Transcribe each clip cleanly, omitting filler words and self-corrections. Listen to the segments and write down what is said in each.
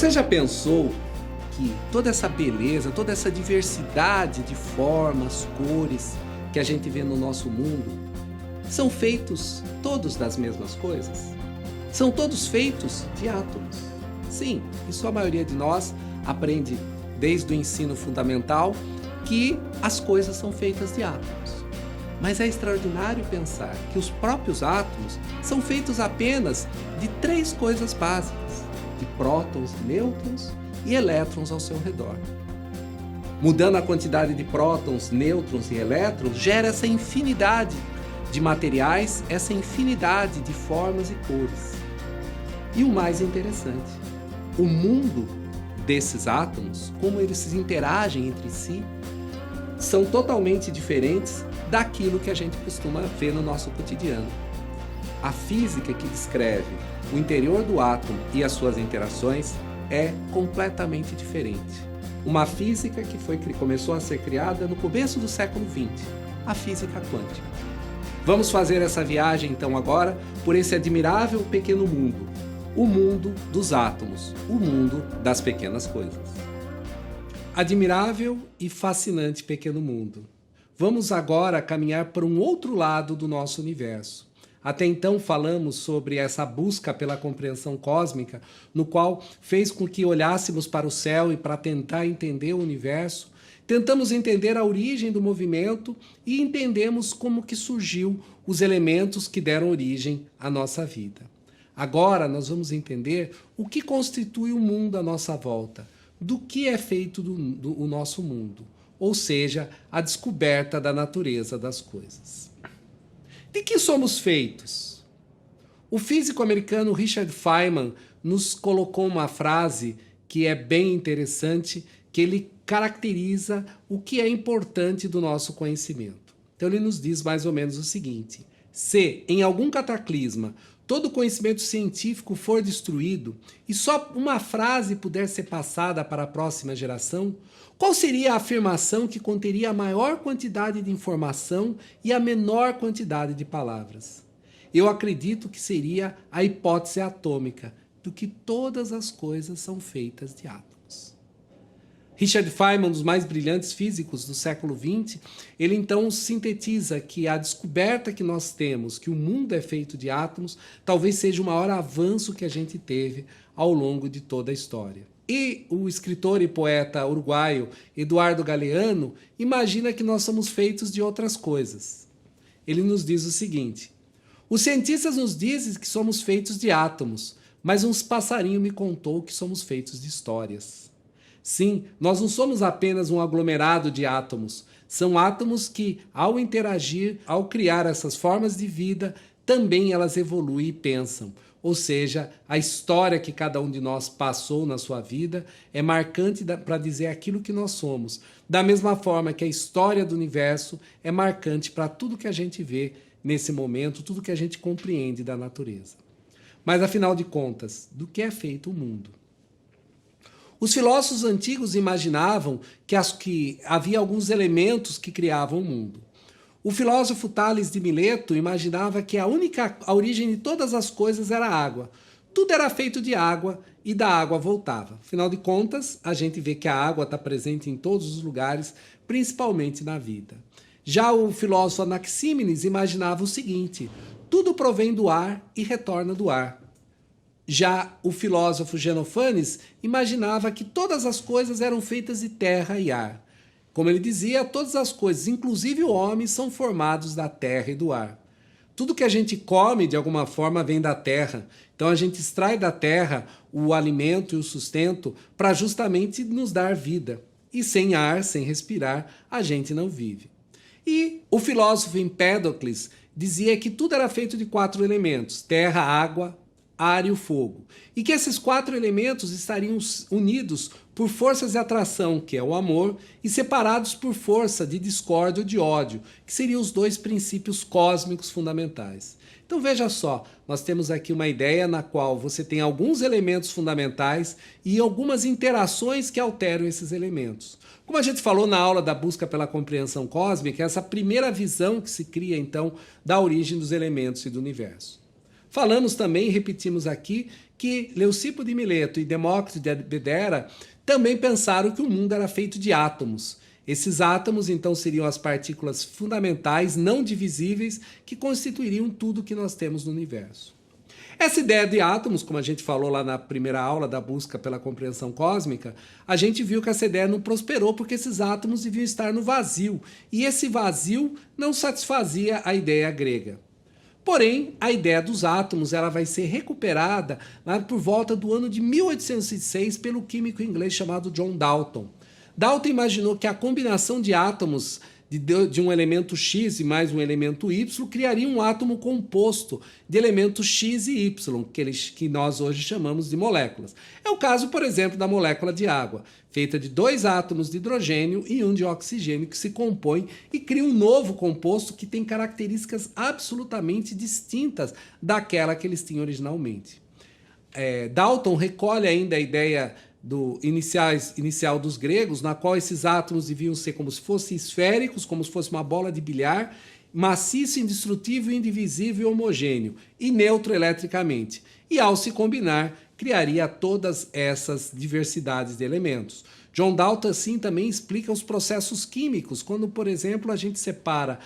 Você já pensou que toda essa beleza, toda essa diversidade de formas, cores que a gente vê no nosso mundo, são feitos todos das mesmas coisas? São todos feitos de átomos. Sim, isso a maioria de nós aprende desde o ensino fundamental que as coisas são feitas de átomos. Mas é extraordinário pensar que os próprios átomos são feitos apenas de 3 coisas básicas: de prótons, nêutrons e elétrons ao seu redor. Mudando a quantidade de prótons, nêutrons e elétrons, gera essa infinidade de materiais, essa infinidade de formas e cores. E o mais interessante, o mundo desses átomos, como eles interagem entre si, são totalmente diferentes daquilo que a gente costuma ver no nosso cotidiano. A física que descreve o interior do átomo e as suas interações é completamente diferente. Uma física que começou a ser criada no começo do século XX, a física quântica. Vamos fazer essa viagem então agora por esse admirável pequeno mundo, o mundo dos átomos, o mundo das pequenas coisas. Admirável e fascinante pequeno mundo. Vamos agora caminhar para um outro lado do nosso universo. Até então falamos sobre essa busca pela compreensão cósmica, no qual fez com que olhássemos para o céu e para tentar entender o universo. Tentamos entender a origem do movimento e entendemos como que surgiu os elementos que deram origem à nossa vida. Agora nós vamos entender o que constitui o mundo à nossa volta, do que é feito o nosso mundo, ou seja, a descoberta da natureza das coisas. De que somos feitos? O físico americano Richard Feynman nos colocou uma frase que é bem interessante, que ele caracteriza o que é importante do nosso conhecimento. Então ele nos diz mais ou menos o seguinte: se em algum cataclisma todo o conhecimento científico for destruído e só uma frase puder ser passada para a próxima geração, qual seria a afirmação que conteria a maior quantidade de informação e a menor quantidade de palavras? Eu acredito que seria a hipótese atômica, do que todas as coisas são feitas de átomos. Richard Feynman, um dos mais brilhantes físicos do século XX, ele então sintetiza que a descoberta que nós temos, que o mundo é feito de átomos, talvez seja o maior avanço que a gente teve ao longo de toda a história. E o escritor e poeta uruguaio Eduardo Galeano imagina que nós somos feitos de outras coisas. Ele nos diz o seguinte: os cientistas nos dizem que somos feitos de átomos, mas um passarinho me contou que somos feitos de histórias. Sim, nós não somos apenas um aglomerado de átomos. São átomos que, ao interagir, ao criar essas formas de vida, também elas evoluem e pensam. Ou seja, a história que cada um de nós passou na sua vida é marcante para dizer aquilo que nós somos. Da mesma forma que a história do universo é marcante para tudo que a gente vê nesse momento, tudo que a gente compreende da natureza. Mas, afinal de contas, do que é feito o mundo? Os filósofos antigos imaginavam que havia alguns elementos que criavam o mundo. O filósofo Tales de Mileto imaginava que a origem de todas as coisas era a água. Tudo era feito de água e da água voltava. Afinal de contas, a gente vê que a água está presente em todos os lugares, principalmente na vida. Já o filósofo Anaxímenes imaginava o seguinte: tudo provém do ar e retorna do ar. Já o filósofo Genofanes imaginava que todas as coisas eram feitas de terra e ar. Como ele dizia, todas as coisas, inclusive o homem, são formados da terra e do ar. Tudo que a gente come, de alguma forma, vem da terra. Então a gente extrai da terra o alimento e o sustento para justamente nos dar vida. E sem ar, sem respirar, a gente não vive. E o filósofo Empédocles dizia que tudo era feito de 4 elementos: terra, água, ar e o fogo. E que esses 4 elementos estariam unidos por forças de atração, que é o amor, e separados por força de discórdia ou de ódio, que seriam os 2 princípios cósmicos fundamentais. Então veja só, nós temos aqui uma ideia na qual você tem alguns elementos fundamentais e algumas interações que alteram esses elementos. Como a gente falou na aula da busca pela compreensão cósmica, essa primeira visão que se cria então da origem dos elementos e do universo. Falamos também, repetimos aqui, que Leucipo de Mileto e Demócrito de Abdera também pensaram que o mundo era feito de átomos. Esses átomos, então, seriam as partículas fundamentais, não divisíveis, que constituiriam tudo que nós temos no universo. Essa ideia de átomos, como a gente falou lá na primeira aula da busca pela compreensão cósmica, a gente viu que essa ideia não prosperou porque esses átomos deviam estar no vazio, e esse vazio não satisfazia a ideia grega. Porém, a ideia dos átomos ela vai ser recuperada lá por volta do ano de 1806 pelo químico inglês chamado John Dalton. Dalton imaginou que a combinação de átomos de um elemento X e mais um elemento Y criaria um átomo composto de elementos X e Y, que nós hoje chamamos de moléculas. É o caso, por exemplo, da molécula de água, feita de 2 átomos de hidrogênio e 1 de oxigênio que se compõem e cria um novo composto que tem características absolutamente distintas daquela que eles tinham originalmente. Dalton recolhe ainda a ideia inicial dos gregos, na qual esses átomos deviam ser como se fossem esféricos, como se fosse uma bola de bilhar, maciço, indestrutível, indivisível e homogêneo, e neutro eletricamente. E ao se combinar, criaria todas essas diversidades de elementos. John Dalton, assim, também explica os processos químicos, quando, por exemplo, a gente separa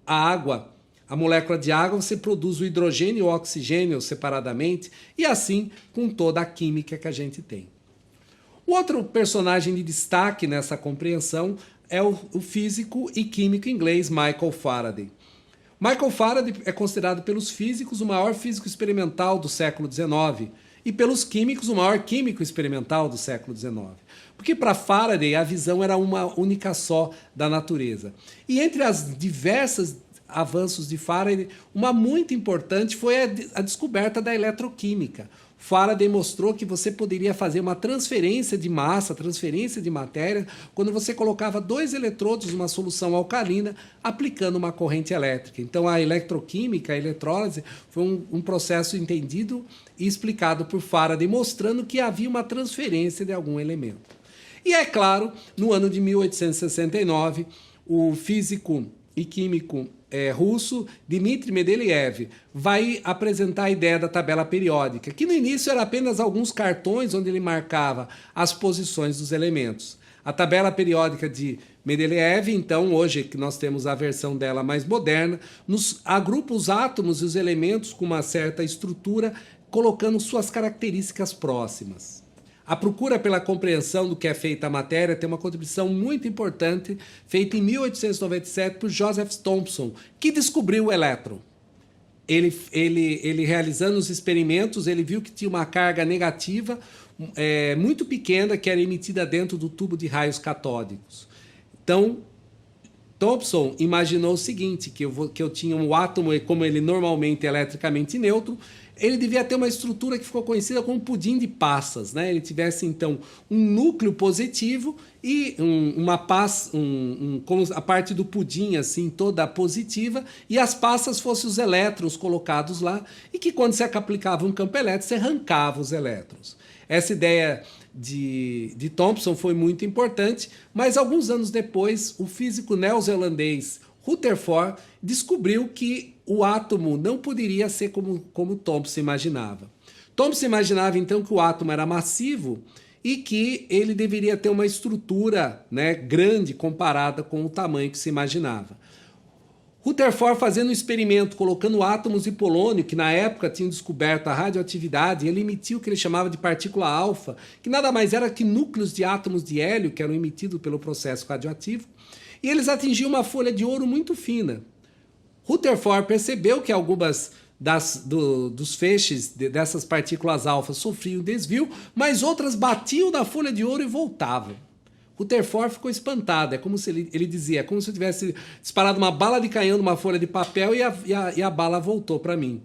a água, a molécula de água, você produz o hidrogênio e o oxigênio separadamente, e assim com toda a química que a gente tem. O outro personagem de destaque nessa compreensão é o físico e químico inglês Michael Faraday. Michael Faraday é considerado pelos físicos o maior físico experimental do século XIX e pelos químicos o maior químico experimental do século XIX. Porque para Faraday a visão era uma única só da natureza. E entre as diversas avanços de Faraday, uma muito importante foi a descoberta da eletroquímica. Faraday mostrou que você poderia fazer uma transferência de massa, transferência de matéria, quando você colocava 2 eletrodos numa solução alcalina, aplicando uma corrente elétrica. Então a eletroquímica, a eletrólise, foi um processo entendido e explicado por Faraday, mostrando que havia uma transferência de algum elemento. E é claro, no ano de 1869, o físico e químico russo Dmitry Mendeleev vai apresentar a ideia da tabela periódica, que no início era apenas alguns cartões onde ele marcava as posições dos elementos. A tabela periódica de Mendeleev, então, hoje que nós temos a versão dela mais moderna, nos agrupa os átomos e os elementos com uma certa estrutura, colocando suas características próximas. A procura pela compreensão do que é feita a matéria tem uma contribuição muito importante, feita em 1897 por Joseph Thomson, que descobriu o elétron. Ele realizando os experimentos, ele viu que tinha uma carga negativa muito pequena que era emitida dentro do tubo de raios catódicos. Então, Thomson imaginou o seguinte, que eu tinha um átomo, como ele normalmente é eletricamente neutro, ele devia ter uma estrutura que ficou conhecida como pudim de passas, né? Ele tivesse, então, um núcleo positivo e como a parte do pudim, assim, toda positiva, e as passas fossem os elétrons colocados lá, e que quando você aplicava um campo elétrico, você arrancava os elétrons. Essa ideia de Thomson foi muito importante, mas alguns anos depois, o físico neozelandês Rutherford descobriu que o átomo não poderia ser como Thomson imaginava. Thomson imaginava então que o átomo era massivo e que ele deveria ter uma estrutura, né, grande comparada com o tamanho que se imaginava. Rutherford, fazendo um experimento, colocando átomos de polônio, que na época tinham descoberto a radioatividade, ele emitiu o que ele chamava de partícula alfa, que nada mais era que núcleos de átomos de hélio que eram emitidos pelo processo radioativo, e eles atingiam uma folha de ouro muito fina. Rutherford percebeu que algumas dos feixes dessas partículas alfa sofriam desvio, mas outras batiam na folha de ouro e voltavam. Rutherford ficou espantado, é como se ele dizia, como se eu tivesse disparado uma bala de canhão numa folha de papel e a bala voltou para mim.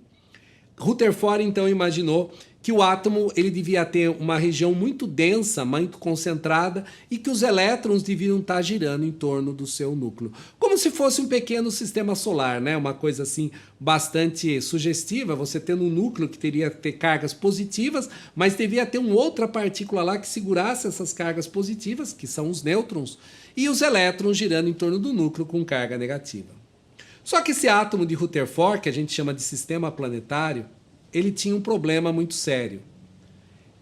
Rutherford então imaginou que o átomo ele devia ter uma região muito densa, muito concentrada, e que os elétrons deviam estar girando em torno do seu núcleo. Como se fosse um pequeno sistema solar, né? Uma coisa assim bastante sugestiva, você tendo um núcleo que teria que ter cargas positivas, mas devia ter uma outra partícula lá que segurasse essas cargas positivas, que são os nêutrons, e os elétrons girando em torno do núcleo com carga negativa. Só que esse átomo de Rutherford, que a gente chama de sistema planetário, ele tinha um problema muito sério.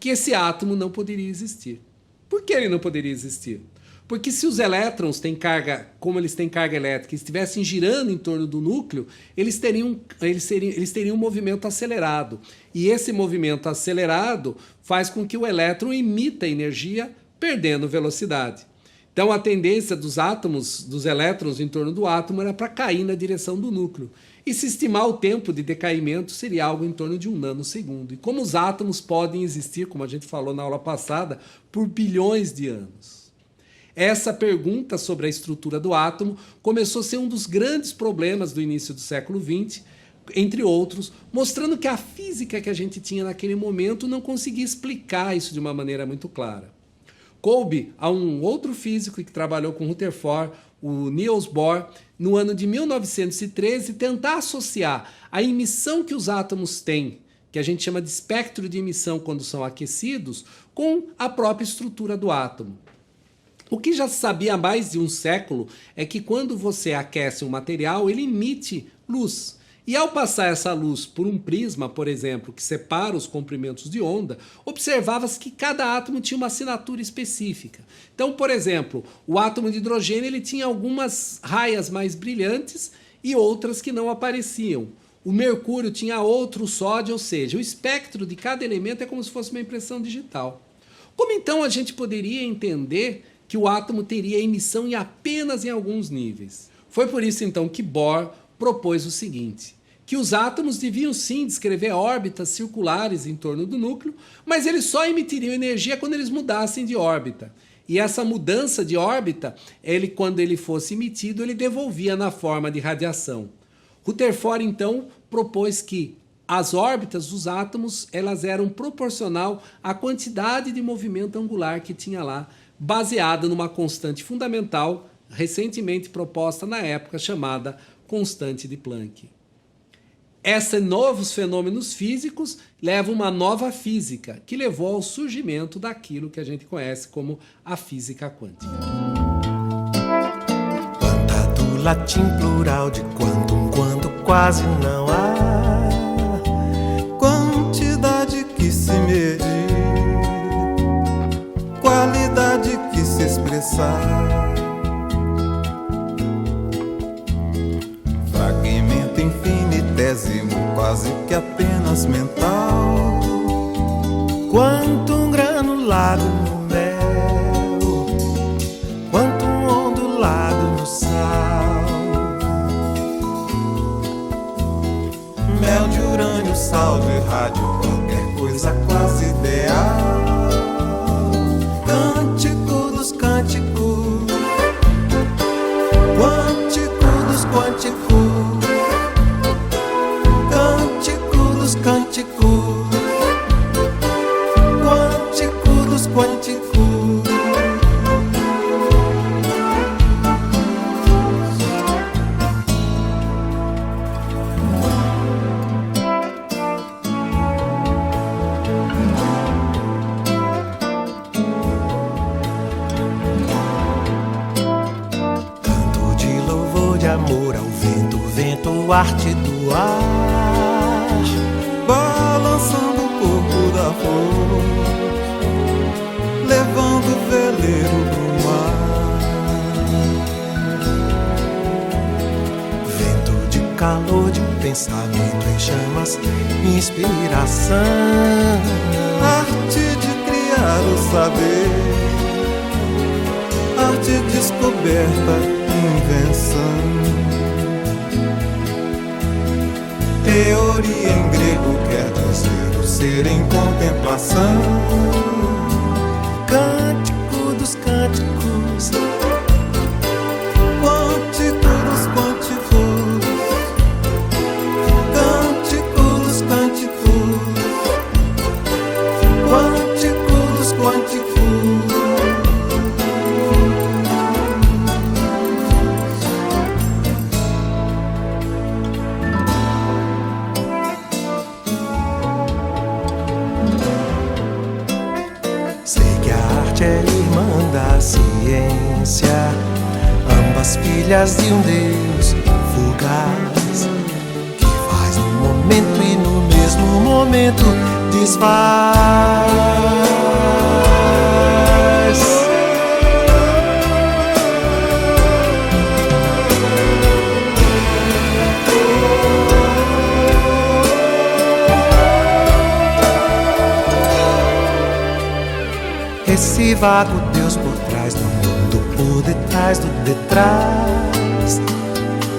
que esse átomo não poderia existir. Por que ele não poderia existir? Porque se os elétrons têm carga, como eles têm carga elétrica, estivessem girando em torno do núcleo, eles teriam um movimento acelerado. E esse movimento acelerado faz com que o elétron emita energia, perdendo velocidade. Então a tendência dos átomos, dos elétrons em torno do átomo, era para cair na direção do núcleo. E se estimar o tempo de decaimento, seria algo em torno de 1 nanosegundo. E como os átomos podem existir, como a gente falou na aula passada, por bilhões de anos? Essa pergunta sobre a estrutura do átomo começou a ser um dos grandes problemas do início do século XX, entre outros, mostrando que a física que a gente tinha naquele momento não conseguia explicar isso de uma maneira muito clara. Coube a um outro físico que trabalhou com Rutherford, o Niels Bohr, no ano de 1913, tentar associar a emissão que os átomos têm, que a gente chama de espectro de emissão quando são aquecidos, com a própria estrutura do átomo. O que já se sabia há mais de um século é que quando você aquece um material, ele emite luz. E ao passar essa luz por um prisma, por exemplo, que separa os comprimentos de onda, observava-se que cada átomo tinha uma assinatura específica. Então, por exemplo, o átomo de hidrogênio ele tinha algumas raias mais brilhantes e outras que não apareciam. O mercúrio tinha outro, o sódio, ou seja, o espectro de cada elemento é como se fosse uma impressão digital. Como então a gente poderia entender que o átomo teria emissão apenas em alguns níveis? Foi por isso então que Bohr propôs o seguinte, que os átomos deviam sim descrever órbitas circulares em torno do núcleo, mas eles só emitiriam energia quando eles mudassem de órbita. E essa mudança de órbita, quando ele fosse emitido, ele devolvia na forma de radiação. Rutherford então propôs que as órbitas dos átomos elas eram proporcional à quantidade de movimento angular que tinha lá, baseada numa constante fundamental, recentemente proposta na época, chamada constante de Planck. Esses novos fenômenos físicos levam uma nova física, que levou ao surgimento daquilo que a gente conhece como a física quântica. Quanta do latim plural de quantum, quando quase não há quantidade que se medir, qualidade que se expressar, fragmento infinitésimo, quase que apenas mental, quanto um granulado no mel, quanto um ondulado no sal, mel de urânio, sal de rádio, qualquer coisa quase ideal. Cântico dos cânticos, quântico dos quânticos, cântico dos cânticos, quântico dos quânticos. Amor ao vento, vento, arte do ar, balançando o corpo da flor, levando o veleiro pro mar. Vento de calor, de pensamento em chamas, inspiração, arte de criar o saber, arte descoberta, invenção. Teoria em grego quer dizer o ser em contemplação. Cântico dos cânticos, quântico dos quânticos, cântico dos cânticos, quântico dos quânticos. É irmã da ciência, ambas filhas de um Deus fugaz, que faz no momento e no mesmo momento desfaz. Esse vago Deus por trás do mundo, por detrás do detrás.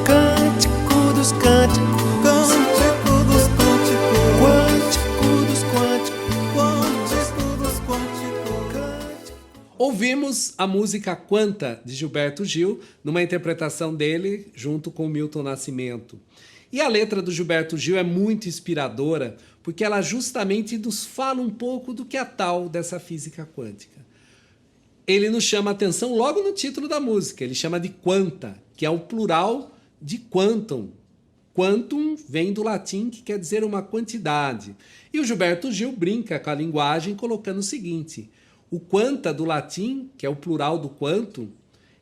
Cântico dos cânticos, cântico dos cânticos, quântico dos quânticos, quântico dos quânticos. Ouvimos a música Quanta, de Gilberto Gil, numa interpretação dele junto com Milton Nascimento. E a letra do Gilberto Gil é muito inspiradora, porque ela justamente nos fala um pouco do que é tal dessa física quântica. Ele nos chama a atenção logo no título da música, ele chama de quanta, que é o plural de quantum. Quantum vem do latim, que quer dizer uma quantidade. E o Gilberto Gil brinca com a linguagem colocando o seguinte: o quanta do latim, que é o plural do quantum,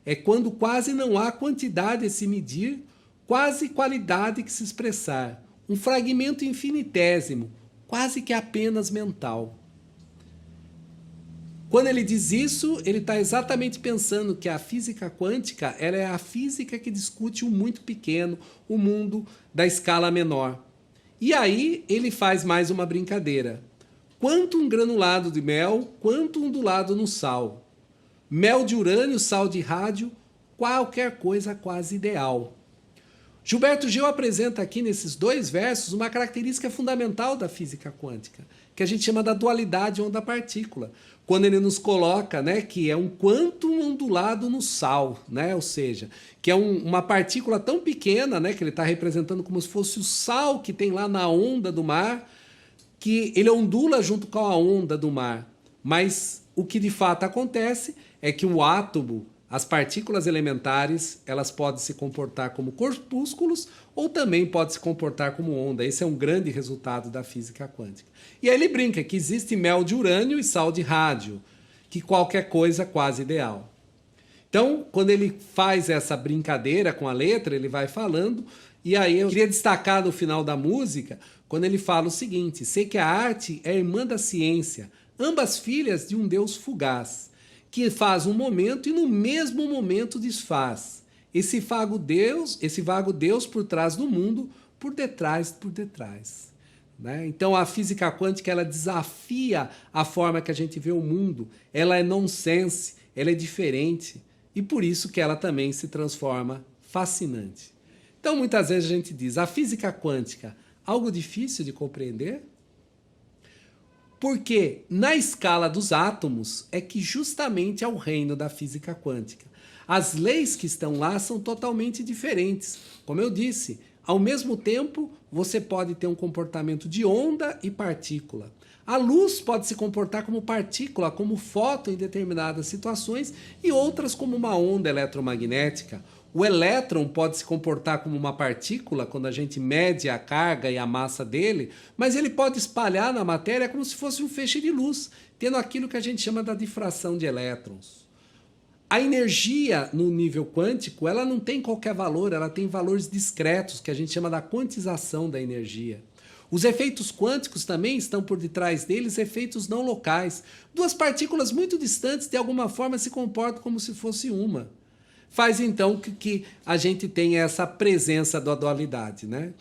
é quando quase não há quantidade a se medir, quase qualidade que se expressar. Um fragmento infinitésimo, quase que apenas mental. Quando ele diz isso, ele está exatamente pensando que a física quântica ela é a física que discute o muito pequeno, o mundo da escala menor. E aí ele faz mais uma brincadeira. Quanto um granulado de mel, quanto ondulado no sal. Mel de urânio, sal de rádio, qualquer coisa quase ideal. Gilberto Gil apresenta aqui nesses dois versos uma característica fundamental da física quântica, que a gente chama da dualidade onda-partícula, quando ele nos coloca, né, que é um quantum ondulado no sal, né, ou seja, que é uma partícula tão pequena, né, que ele está representando como se fosse o sal que tem lá na onda do mar, que ele ondula junto com a onda do mar. Mas o que de fato acontece é que o átomo, as partículas elementares, elas podem se comportar como corpúsculos ou também podem se comportar como onda. Esse é um grande resultado da física quântica. E aí ele brinca que existe mel de urânio e sal de rádio, que qualquer coisa quase ideal. Então, quando ele faz essa brincadeira com a letra, ele vai falando, e aí eu queria destacar no final da música, quando ele fala o seguinte: sei que a arte é irmã da ciência, ambas filhas de um Deus fugaz, que faz um momento e no mesmo momento desfaz. Esse vago Deus por trás do mundo, por detrás. Né? Então a física quântica ela desafia a forma que a gente vê o mundo. Ela é nonsense, ela é diferente. E por isso que ela também se transforma fascinante. Então muitas vezes a gente diz, a física quântica, algo difícil de compreender? Porque na escala dos átomos é que justamente é o reino da física quântica. As leis que estão lá são totalmente diferentes. Como eu disse, ao mesmo tempo você pode ter um comportamento de onda e partícula. A luz pode se comportar como partícula, como fóton em determinadas situações e outras como uma onda eletromagnética. O elétron pode se comportar como uma partícula quando a gente mede a carga e a massa dele, mas ele pode espalhar na matéria como se fosse um feixe de luz, tendo aquilo que a gente chama da difração de elétrons. A energia no nível quântico, ela não tem qualquer valor, ela tem valores discretos, que a gente chama da quantização da energia. Os efeitos quânticos também estão por detrás deles, efeitos não locais. Duas partículas muito distantes de alguma forma se comportam como se fosse uma. Faz então que a gente tenha essa presença da dualidade, né?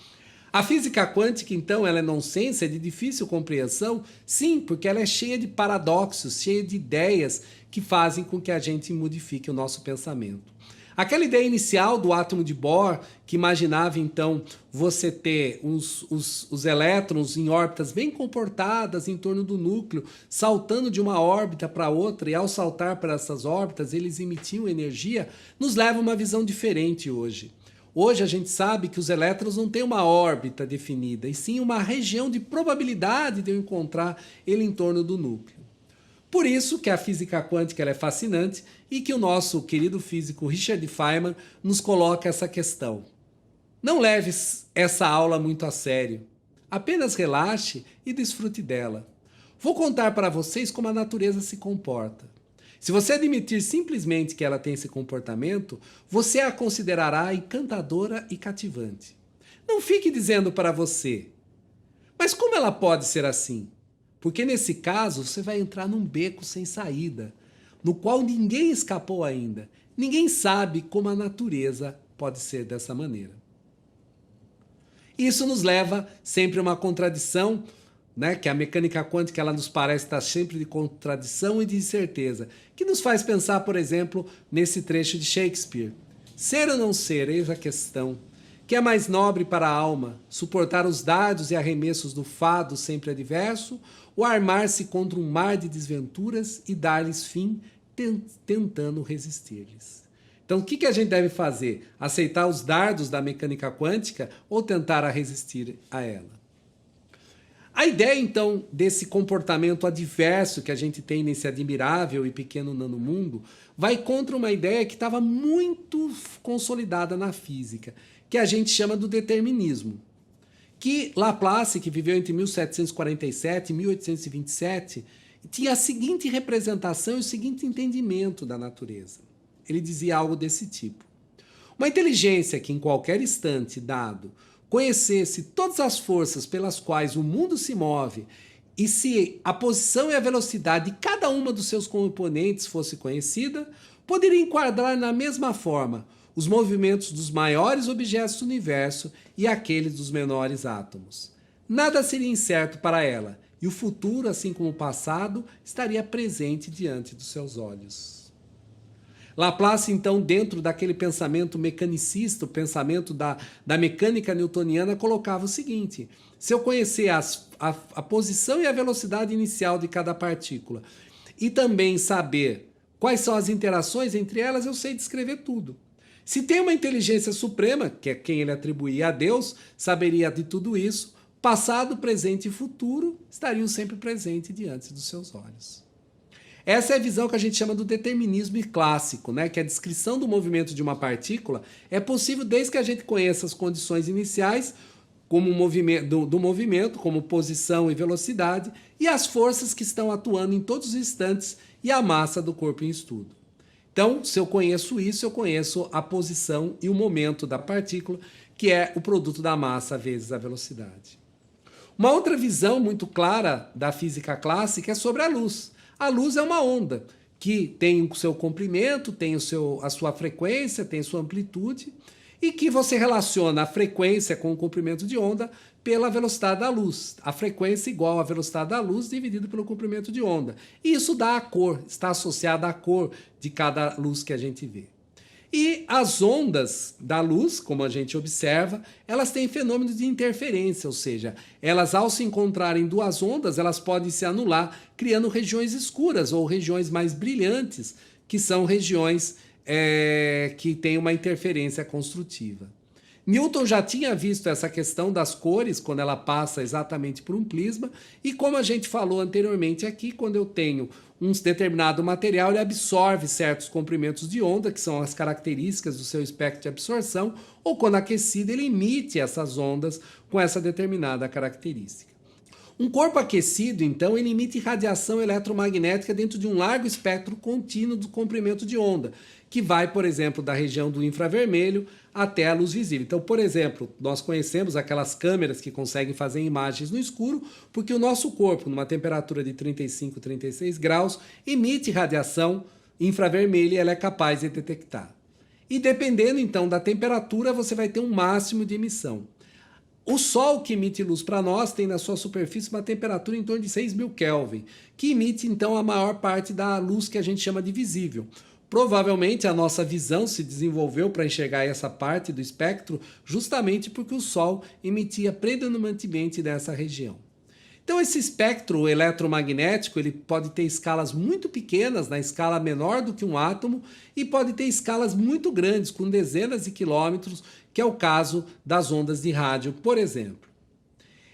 A física quântica, então, ela é nonsense, é de difícil compreensão? Sim, porque ela é cheia de paradoxos, cheia de ideias que fazem com que a gente modifique o nosso pensamento. Aquela ideia inicial do átomo de Bohr, que imaginava então você ter os elétrons em órbitas bem comportadas em torno do núcleo, saltando de uma órbita para outra, e ao saltar para essas órbitas eles emitiam energia, nos leva a uma visão diferente hoje. Hoje a gente sabe que os elétrons não têm uma órbita definida, e sim uma região de probabilidade de eu encontrar ele em torno do núcleo. Por isso que a física quântica ela é fascinante e que o nosso querido físico Richard Feynman nos coloca essa questão. Não leve essa aula muito a sério. Apenas relaxe e desfrute dela. Vou contar para vocês como a natureza se comporta. Se você admitir simplesmente que ela tem esse comportamento, você a considerará encantadora e cativante. Não fique dizendo para você, mas como ela pode ser assim? Porque nesse caso você vai entrar num beco sem saída, no qual ninguém escapou ainda. Ninguém sabe como a natureza pode ser dessa maneira. Isso nos leva sempre a uma contradição, né? Que a mecânica quântica ela nos parece estar sempre de contradição e de incerteza, que nos faz pensar, por exemplo, nesse trecho de Shakespeare. Ser ou não ser, eis a questão. Que é mais nobre para a alma, suportar os dardos e arremessos do fado sempre adverso, ou armar-se contra um mar de desventuras e dar-lhes fim, tentando resistir-lhes? Então, o que a gente deve fazer? Aceitar os dardos da mecânica quântica ou tentar resistir a ela? A ideia, então, desse comportamento adverso que a gente tem nesse admirável e pequeno nanomundo vai contra uma ideia que estava muito consolidada na física, que a gente chama do determinismo. Que Laplace, que viveu entre 1747 e 1827, tinha a seguinte representação e o seguinte entendimento da natureza. Ele dizia algo desse tipo. Uma inteligência que em qualquer instante dado conhecesse todas as forças pelas quais o mundo se move e se a posição e a velocidade de cada uma dos seus componentes fosse conhecida, poderia enquadrar na mesma forma os movimentos dos maiores objetos do universo e aqueles dos menores átomos. Nada seria incerto para ela, e o futuro, assim como o passado, estaria presente diante dos seus olhos. Laplace, então, dentro daquele pensamento mecanicista, o pensamento da mecânica newtoniana, colocava o seguinte: se eu conhecer a posição e a velocidade inicial de cada partícula e também saber quais são as interações entre elas, eu sei descrever tudo. Se tem uma inteligência suprema, que é quem ele atribuía a Deus, saberia de tudo isso, passado, presente e futuro estariam sempre presentes diante dos seus olhos. Essa é a visão que a gente chama do determinismo clássico, né? Que a descrição do movimento de uma partícula é possível desde que a gente conheça as condições iniciais como do movimento, como posição e velocidade, e as forças que estão atuando em todos os instantes e a massa do corpo em estudo. Então, se eu conheço isso, eu conheço a posição e o momento da partícula, que é o produto da massa vezes a velocidade. Uma outra visão muito clara da física clássica é sobre a luz. A luz é uma onda que tem o seu comprimento, tem a sua frequência, tem a sua amplitude, e que você relaciona a frequência com o comprimento de onda pela velocidade da luz. A frequência igual à velocidade da luz dividido pelo comprimento de onda. E isso dá a cor, está associado à cor de cada luz que a gente vê. E as ondas da luz, como a gente observa, elas têm fenômenos de interferência, ou seja, elas ao se encontrarem duas ondas, elas podem se anular, criando regiões escuras ou regiões mais brilhantes, que são regiões que têm uma interferência construtiva. Newton já tinha visto essa questão das cores quando ela passa exatamente por um prisma, e como a gente falou anteriormente aqui, quando eu tenho um determinado material, ele absorve certos comprimentos de onda, que são as características do seu espectro de absorção, ou quando aquecido, ele emite essas ondas com essa determinada característica. Um corpo aquecido, então, ele emite radiação eletromagnética dentro de um largo espectro contínuo do comprimento de onda, que vai, por exemplo, da região do infravermelho até a luz visível. Então, por exemplo, nós conhecemos aquelas câmeras que conseguem fazer imagens no escuro, porque o nosso corpo, numa temperatura de 35, 36 graus, emite radiação infravermelha e ela é capaz de detectar. E dependendo, então, da temperatura, você vai ter um máximo de emissão. O Sol, que emite luz para nós, tem na sua superfície uma temperatura em torno de 6.000 Kelvin, que emite, então, a maior parte da luz que a gente chama de visível. Provavelmente a nossa visão se desenvolveu para enxergar essa parte do espectro justamente porque o Sol emitia predominantemente nessa região. Então esse espectro eletromagnético ele pode ter escalas muito pequenas, na escala menor do que um átomo, e pode ter escalas muito grandes, com dezenas de quilômetros, que é o caso das ondas de rádio, por exemplo.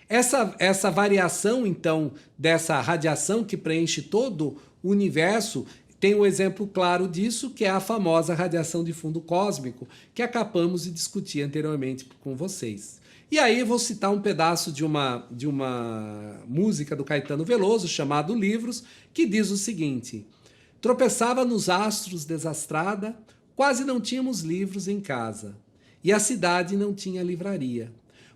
Essa variação, então, dessa radiação que preenche todo o universo, tem um exemplo claro disso, que é a famosa radiação de fundo cósmico, que acabamos de discutir anteriormente com vocês. E aí eu vou citar um pedaço de uma música do Caetano Veloso, chamado Livros, que diz o seguinte: tropeçava nos astros desastrada, quase não tínhamos livros em casa, e a cidade não tinha livraria.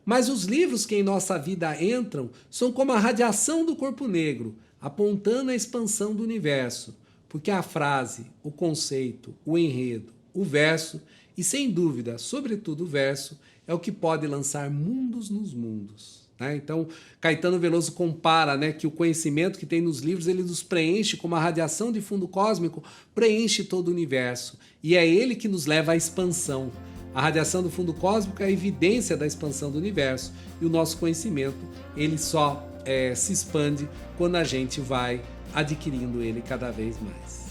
Mas os livros que em nossa vida entram são como a radiação do corpo negro, apontando a expansão do universo, porque a frase, o conceito, o enredo, o verso e, sem dúvida, sobretudo o verso, é o que pode lançar mundos nos mundos. Né? Então, Caetano Veloso compara, né, que o conhecimento que tem nos livros ele nos preenche como a radiação de fundo cósmico preenche todo o universo. E é ele que nos leva à expansão. A radiação do fundo cósmico é a evidência da expansão do universo. E o nosso conhecimento ele só se expande quando a gente vai adquirindo ele cada vez mais.